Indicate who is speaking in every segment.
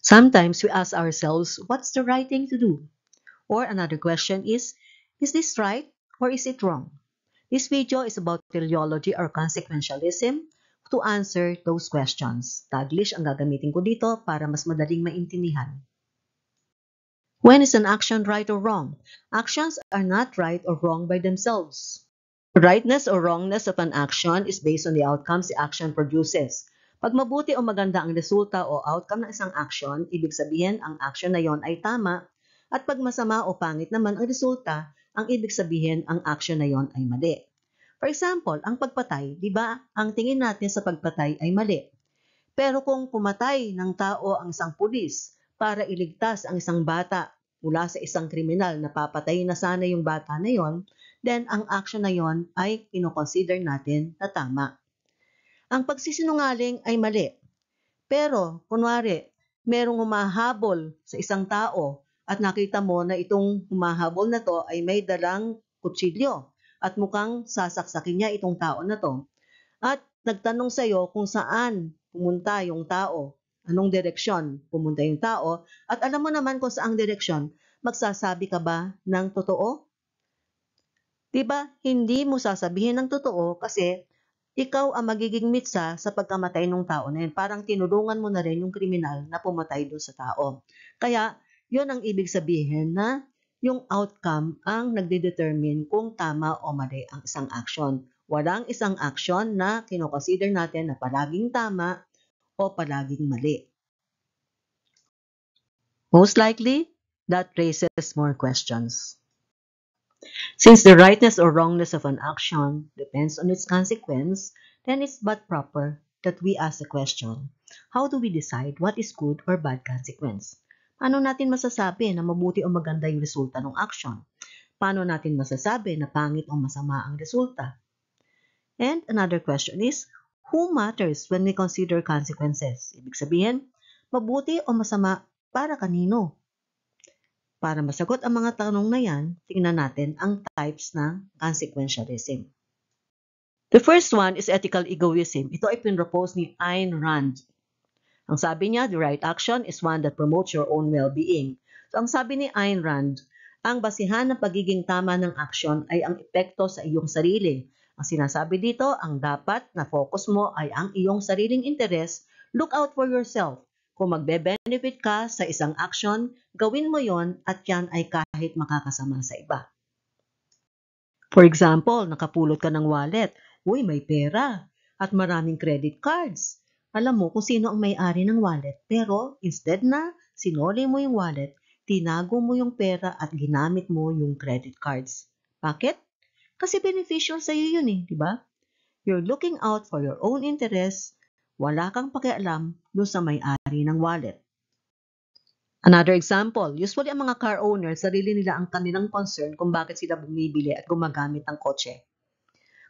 Speaker 1: Sometimes we ask ourselves, what's the right thing to do? Or another question is this right or is it wrong? This video is about teleology or consequentialism to answer those questions. Taglish ang gagamitin ko dito para mas madaling maintindihan. When is an action right or wrong? Actions are not right or wrong by themselves. The rightness or wrongness of an action is based on the outcomes the action produces. Pag mabuti o maganda ang resulta o outcome ng isang action, ibig sabihin ang action na yon ay tama, at pag masama o pangit naman ang resulta, ang ibig sabihin ang action na yon ay mali. For example, ang pagpatay, di ba, ang tingin natin sa pagpatay ay mali. Pero kung pumatay ng tao ang isang pulis para iligtas ang isang bata mula sa isang kriminal na papatayin na sana yung bata na yon, then ang action na yon ay ino-consider natin na tama. Ang pagsisinungaling ay mali. Pero, kunwari, merong humahabol sa isang tao at nakita mo na itong humahabol na to ay may dalang kutsilyo at mukhang sasaksakin niya itong tao na to. At nagtanong sa'yo kung saan pumunta yung tao, anong direksyon pumunta yung tao, at alam mo naman kung saang direksyon, magsasabi ka ba ng totoo? Diba, hindi mo sasabihin ng totoo kasi ikaw ang magiging mitsa sa pagkamatay ng tao na yun. Parang tinulungan mo na rin yung kriminal na pumatay doon sa tao. Kaya, yun ang ibig sabihin na yung outcome ang nagdedetermine kung tama o mali ang isang action. Walang isang action na kinoconsider natin na palaging tama o palaging mali. Most likely, that raises more questions. Since the rightness or wrongness of an action depends on its consequence, then it's but proper that we ask the question, how do we decide what is good or bad consequence? Paano natin masasabi na mabuti o maganda yung resulta ng action? Paano natin masasabi na pangit o masama ang resulta? And another question is, who matters when we consider consequences? Ibig sabihin, mabuti o masama para kanino? Para masagot ang mga tanong na yan, tingnan natin ang types ng consequentialism. The first one is ethical egoism. Ito ay pinropose ni Ayn Rand. Ang sabi niya, the right action is one that promotes your own well-being. So ang sabi ni Ayn Rand, ang basihan ng pagiging tama ng action ay ang epekto sa iyong sarili. Ang sinasabi dito, ang dapat na focus mo ay ang iyong sariling interes. Look out for yourself. Kung magbe-benefit ka sa isang action, gawin mo yon at yan ay kahit makakasama sa iba. For example, nakapulot ka ng wallet. Uy, may pera at maraming credit cards. Alam mo kung sino ang may-ari ng wallet, pero instead na sinoli mo yung wallet, tinago mo yung pera at ginamit mo yung credit cards. Bakit? Kasi beneficial sa iyo yun di ba? You're looking out for your own interests, wala kang pakialam doon sa may-ari ng wallet. Another example, usually ang mga car owners, sarili nila ang kanilang concern kung bakit sila bumibili at gumagamit ng kotse.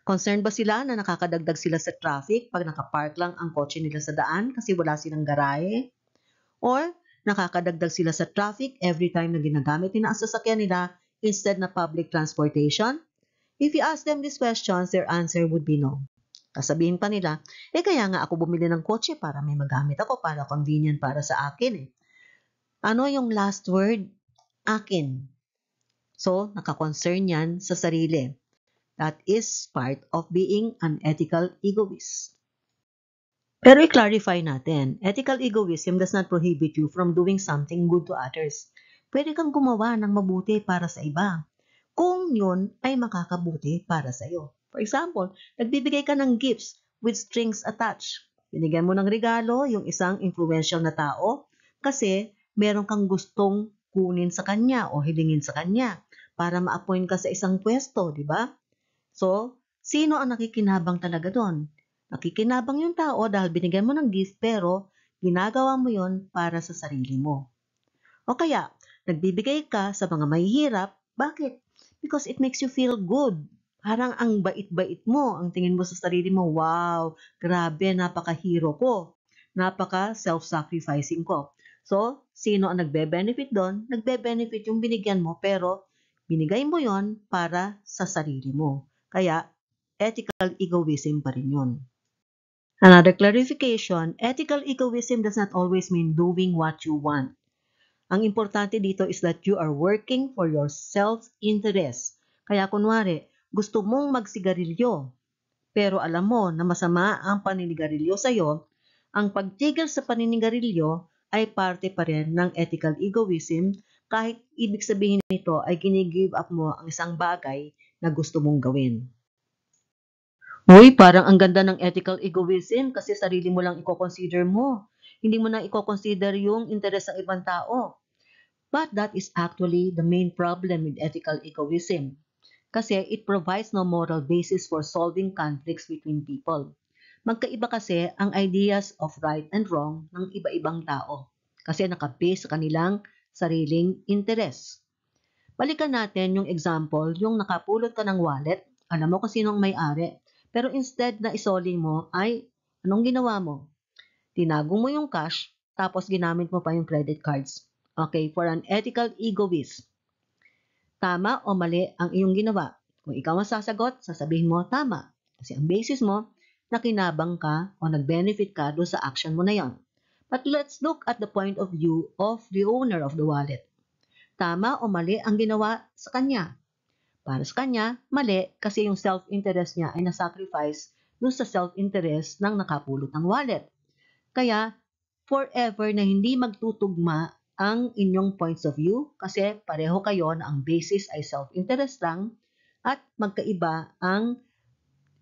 Speaker 1: Concerned ba sila na nakakadagdag sila sa traffic pag nakapark lang ang kotse nila sa daan kasi wala silang garahe? Or nakakadagdag sila sa traffic every time na ginagamit nila ang sasakyan nila instead na public transportation? If you ask them these questions, their answer would be no. Sasabihin pa nila, kaya nga ako bumili ng kotse para may magamit ako, para convenient para sa akin Ano yung last word? Akin. So, nakakoncern yan sa sarili. That is part of being an ethical egoist. Pero i-clarify natin, ethical egoism does not prohibit you from doing something good to others. Pwede kang gumawa ng mabuti para sa iba, kung yun ay makakabuti para sa iyo. For example, nagbibigay ka ng gifts with strings attached. Binigyan mo ng regalo yung isang influential na tao kasi meron kang gustong kunin sa kanya o hilingin sa kanya para ma-appoint ka sa isang pwesto, di ba? So, sino ang nakikinabang talaga doon? Nakikinabang yung tao dahil binigyan mo ng gift pero ginagawa mo yon para sa sarili mo. O kaya, nagbibigay ka sa mga mahihirap. Bakit? Because it makes you feel good. Parang ang bait-bait mo. Ang tingin mo sa sarili mo, wow, grabe, napaka-hero ko. Napaka-self-sacrificing ko. So, sino ang nagbe-benefit doon? Nagbe-benefit yung binigyan mo pero binigay mo yon para sa sarili mo. Kaya, ethical egoism pa rin yun. Another clarification, ethical egoism does not always mean doing what you want. Ang importante dito is that you are working for your self-interest. Kaya kunwari, gusto mong magsigarilyo, pero alam mo na masama ang paninigarilyo sa'yo, ang pagtigil sa paninigarilyo ay parte pa rin ng ethical egoism kahit ibig sabihin nito ay gini-give up mo ang isang bagay na gusto mong gawin. Uy, parang ang ganda ng ethical egoism kasi sarili mo lang i-consider mo. Hindi mo na i-consider yung interes ng ibang tao. But that is actually the main problem with ethical egoism. Kasi it provides no moral basis for solving conflicts between people. Magkaiba kasi ang ideas of right and wrong ng iba-ibang tao. Kasi nakabase sa kanilang sariling interes. Balikan natin yung example, yung nakapulot ka ng wallet, alam mo kung sino ang may-ari, pero instead na isoli mo ay, anong ginawa mo? Tinago mo yung cash, tapos ginamit mo pa yung credit cards. Okay, for an ethical egoist. Tama o mali ang iyong ginawa? Kung ikaw ang sasagot, sasabihin mo, tama. Kasi ang basis mo, nakinabang ka o nag-benefit ka doon sa action mo na yon. But let's look at the point of view of the owner of the wallet. Tama o mali ang ginawa sa kanya? Para sa kanya, mali kasi yung self-interest niya ay nasacrifice dun sa self-interest ng nakapulot ng wallet. Kaya, forever na hindi magtutugma ang inyong points of view kasi pareho kayo na ang basis ay self-interest lang at magkaiba ang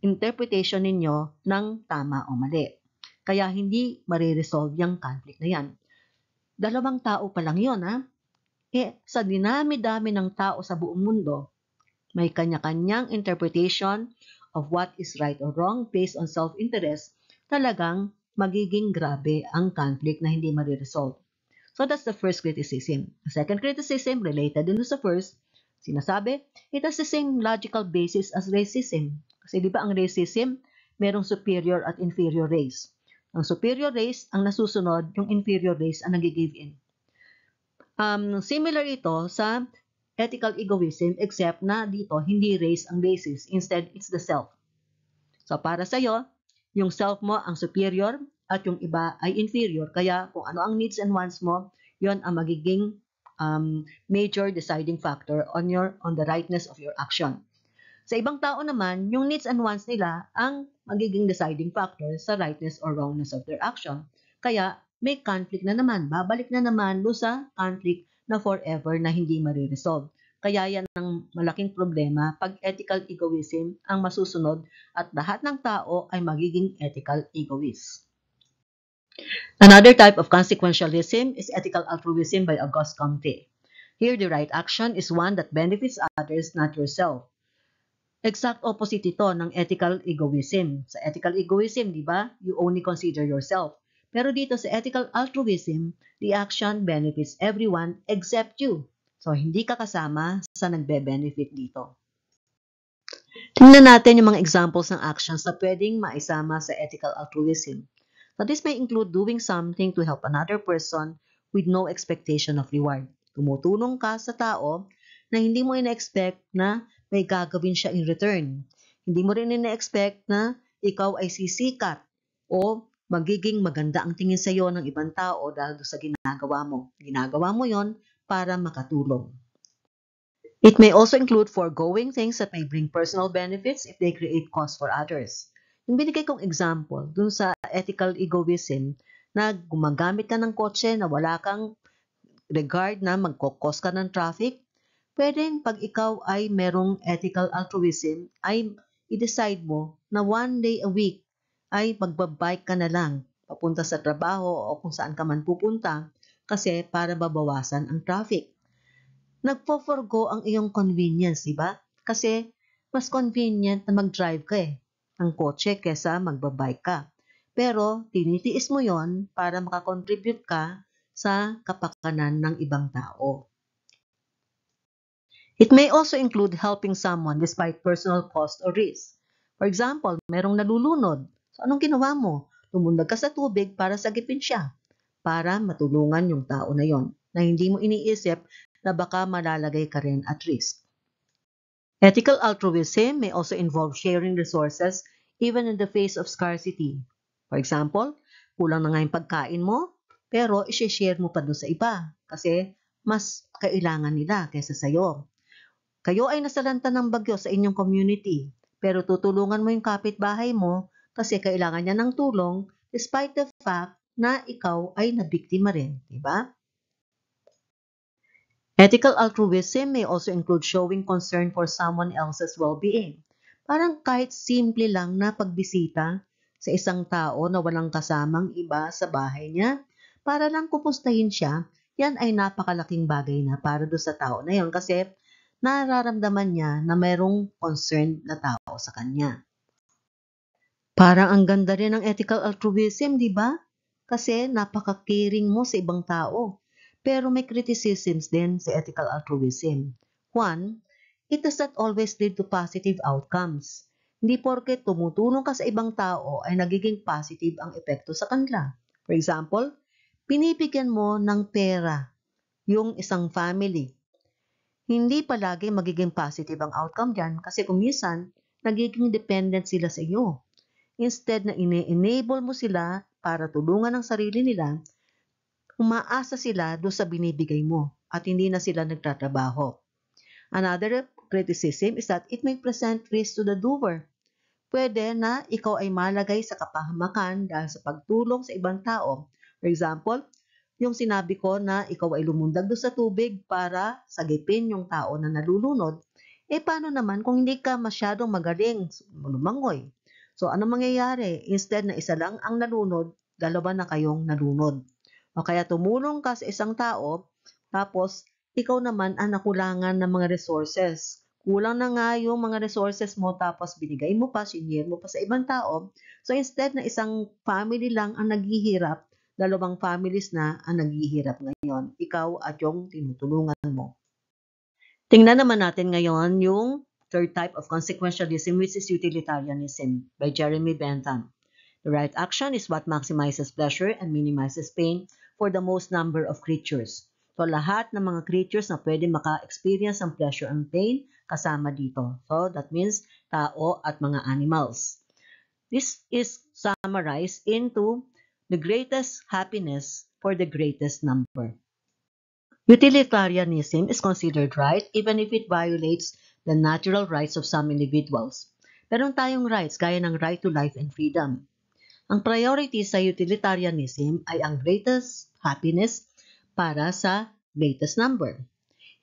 Speaker 1: interpretation ninyo ng tama o mali. Kaya hindi mariresolve yung conflict na yan. Dalawang tao pa lang yun, ha? Sa dinami-dami ng tao sa buong mundo, may kanya-kanyang interpretation of what is right or wrong based on self-interest, talagang magiging grabe ang conflict na hindi mariresolve. So that's the first criticism. The second criticism, related din sa first, sinasabi, it has the same logical basis as racism. Kasi di ba ang racism, merong superior at inferior race. Ang superior race ang nasusunod, yung inferior race ang nag-give in. Similar ito sa ethical egoism except na dito hindi race ang basis. Instead, it's the self. So para sa'yo, yung self mo ang superior at yung iba ay inferior. Kaya kung ano ang needs and wants mo, yon ang magiging major deciding factor on the rightness of your action. Sa ibang tao naman, yung needs and wants nila ang magiging deciding factor sa rightness or wrongness of their action. Kaya may conflict na naman, babalik na naman do sa conflict na forever na hindi mariresolve. Kaya yan ang malaking problema pag ethical egoism ang masusunod at lahat ng tao ay magiging ethical egoist. Another type of consequentialism is ethical altruism by Auguste Comte. Here, the right action is one that benefits others, not yourself. Exact opposite ito ng ethical egoism. Sa ethical egoism, di ba, you only consider yourself. Pero dito sa ethical altruism, the action benefits everyone except you. So, hindi ka kasama sa nagbe-benefit dito. Tingnan natin yung mga examples ng actions na pwedeng maisama sa ethical altruism. So, this may include doing something to help another person with no expectation of reward. Tumutulong ka sa tao na hindi mo ina-expect na may gagawin siya in return. Hindi mo rin ina-expect na ikaw ay sisikat o magiging maganda ang tingin sa iyo ng ibang tao dahil sa ginagawa mo. Ginagawa mo yon para makatulong. It may also include foregoing things that may bring personal benefits if they create cost for others. Yung binigay kong example, dun sa ethical egoism, na gumagamit ka ng kotse na wala kang regard na magkokos ka ng traffic, pwedeng pag ikaw ay merong ethical altruism, ay i-decide mo na one day a week ay magbabike ka na lang papunta sa trabaho o kung saan ka man pupunta kasi para babawasan ang traffic. Nagpo-forgo ang iyong convenience, di ba? Kasi mas convenient na mag-drive ka ng kotse kesa magbabike ka. Pero tinitiis mo yon para makakontribute ka sa kapakanan ng ibang tao. It may also include helping someone despite personal cost or risk. For example, merong nalulunod. So anong ginawa mo? Lumundag ka sa tubig para sagipin siya, para matulungan yung tao na yon, na hindi mo iniisip na baka malalagay ka rin at risk. Ethical altruism may also involve sharing resources even in the face of scarcity. For example, kulang na nga yung pagkain mo, pero i-share mo pa doon sa iba kasi mas kailangan nila kaysa sa'yo. Kayo ay nasalanta ng bagyo sa inyong community, pero tutulungan mo yung kapitbahay mo kasi kailangan niya ng tulong despite the fact na ikaw ay nabiktima rin, di ba? Ethical altruism may also include showing concern for someone else's well-being. Parang kahit simple lang na pagbisita sa isang tao na walang kasamang iba sa bahay niya, para lang kumustahin siya, yan ay napakalaking bagay na para do sa tao na yon kasi nararamdaman niya na mayroong concerned na tao sa kanya. Parang ang ganda rin ng ethical altruism, di ba? Kasi napaka-caring mo sa ibang tao. Pero may criticisms din sa ethical altruism. One, it does not always lead to positive outcomes. Hindi porket tumutulong ka sa ibang tao ay nagiging positive ang epekto sa kanila. For example, pinibigyan mo ng pera yung isang family. Hindi palagi magiging positive ang outcome dyan kasi kung minsan, nagiging dependent sila sa iyo. Instead na ine-enable mo sila para tulungan ang sarili nila, umaasa sila doon sa binibigay mo at hindi na sila nagtatrabaho. Another criticism is that it may present risk to the doer. Pwede na ikaw ay malagay sa kapahamakan dahil sa pagtulong sa ibang tao. For example, yung sinabi ko na ikaw ay lumundag doon sa tubig para sagipin yung tao na nalulunod, paano naman kung hindi ka masyadong magaling lumangoy? So, ano mangyayari? Instead na isa lang ang nalunod, dalawa na kayong nalunod. O kaya tumulong ka sa isang tao, tapos ikaw naman ang nakulangan ng mga resources. Kulang na nga yung mga resources mo tapos binigay mo pa, sinyer mo pa sa ibang tao. So instead na isang family lang ang naghihirap, dalawang families na ang naghihirap ngayon. Ikaw at yung tinutulungan mo. Tingnan naman natin ngayon yung third type of consequentialism, which is utilitarianism by Jeremy Bentham. The right action is what maximizes pleasure and minimizes pain for the most number of creatures. So lahat ng mga creatures na pwede maka-experience ng pleasure and pain kasama dito. So that means tao at mga animals. This is summarized into the greatest happiness for the greatest number. Utilitarianism is considered right even if it violates the natural rights of some individuals. Meron tayong rights gaya ng right to life and freedom. Ang priority sa utilitarianism ay ang greatest happiness para sa greatest number,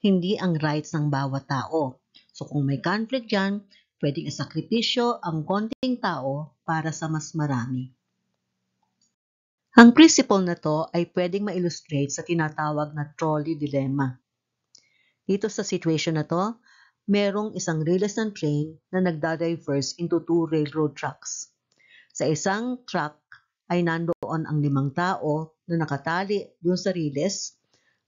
Speaker 1: hindi ang rights ng bawat tao. So kung may conflict dyan, pwedeng isakripisyo ang konting tao para sa mas marami. Ang principle na to ay pwedeng ma-illustrate sa tinatawag na trolley dilemma. Dito sa situation na to, merong isang rails ng train na nagda-diverse into two railroad tracks. Sa isang truck ay nandoon ang 5 tao na nakatali dun sa riles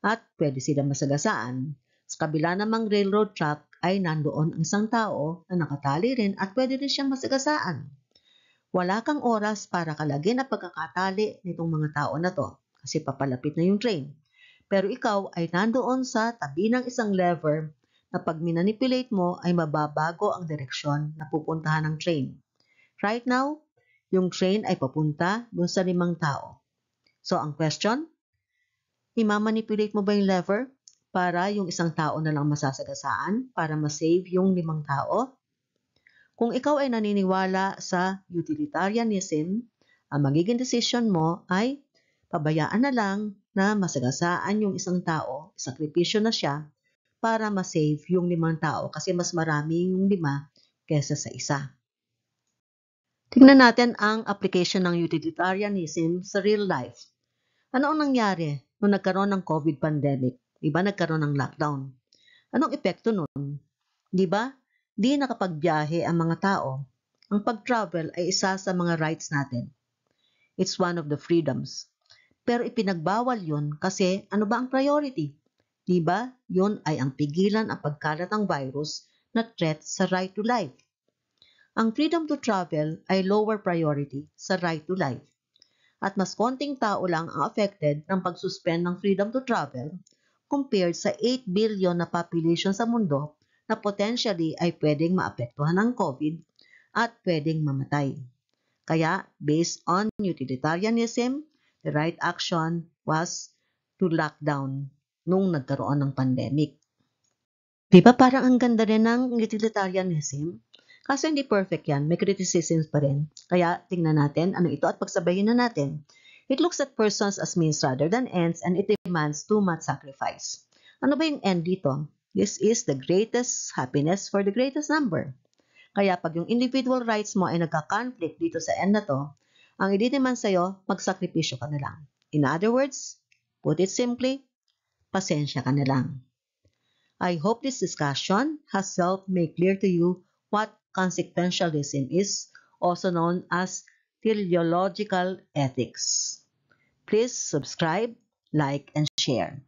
Speaker 1: at pwede sila masagasaan. Sa kabila namang railroad track ay nandoon ang isang tao na nakatali rin at pwede rin siyang masagasaan. Wala kang oras para kalagin ang pagkakatali nitong mga tao na to kasi papalapit na yung train. Pero ikaw ay nandoon sa tabi ng isang lever na pag minanipulate mo ay mababago ang direksyon na pupuntahan ng train. Right now, yung train ay papunta dun sa 5 tao. So, ang question, imamanipulate mo ba yung lever para yung isang tao na lang masasagasaan para ma-save yung 5 tao? Kung ikaw ay naniniwala sa utilitarianism, ang magiging decision mo ay pabayaan na lang na masagasaan yung isang tao, sakripisyo na siya para ma-save yung 5 tao kasi mas marami yung 5 kesa sa isa. Tingnan natin ang application ng utilitarianism sa real life. Ano ang nangyari nung nagkaroon ng COVID pandemic? Diba nagkaroon ng lockdown? Anong epekto nun? Diba? Di nakapagbiyahe ang mga tao. Ang pag-travel ay isa sa mga rights natin. It's one of the freedoms. Pero ipinagbawal yun kasi ano ba ang priority? Diba? Yun ay ang pigilan ang pagkalat ng virus na threat sa right to life. Ang freedom to travel ay lower priority sa right to life. At mas konting tao lang ang affected ng pag-suspend ng freedom to travel compared sa 8 billion na population sa mundo na potentially ay pwedeng maapektuhan ng COVID at pwedeng mamatay. Kaya, based on utilitarianism, the right action was to lock down nung nagkaroon ng pandemic. Di ba parang ang ganda rin ng utilitarianism? Kaso hindi perfect yan, may criticisms pa rin. Kaya tingnan natin ano ito at pagsabayin na natin. It looks at persons as means rather than ends and it demands too much sacrifice. Ano ba yung end dito? This is the greatest happiness for the greatest number. Kaya pag yung individual rights mo ay nagka-conflict dito sa end na to, ang i-demand sa'yo, magsakripisyo ka na lang. In other words, put it simply, pasensya ka na lang. I hope this discussion has helped make clear to you what consequentialism is, also known as teleological ethics. Please subscribe, like, and share.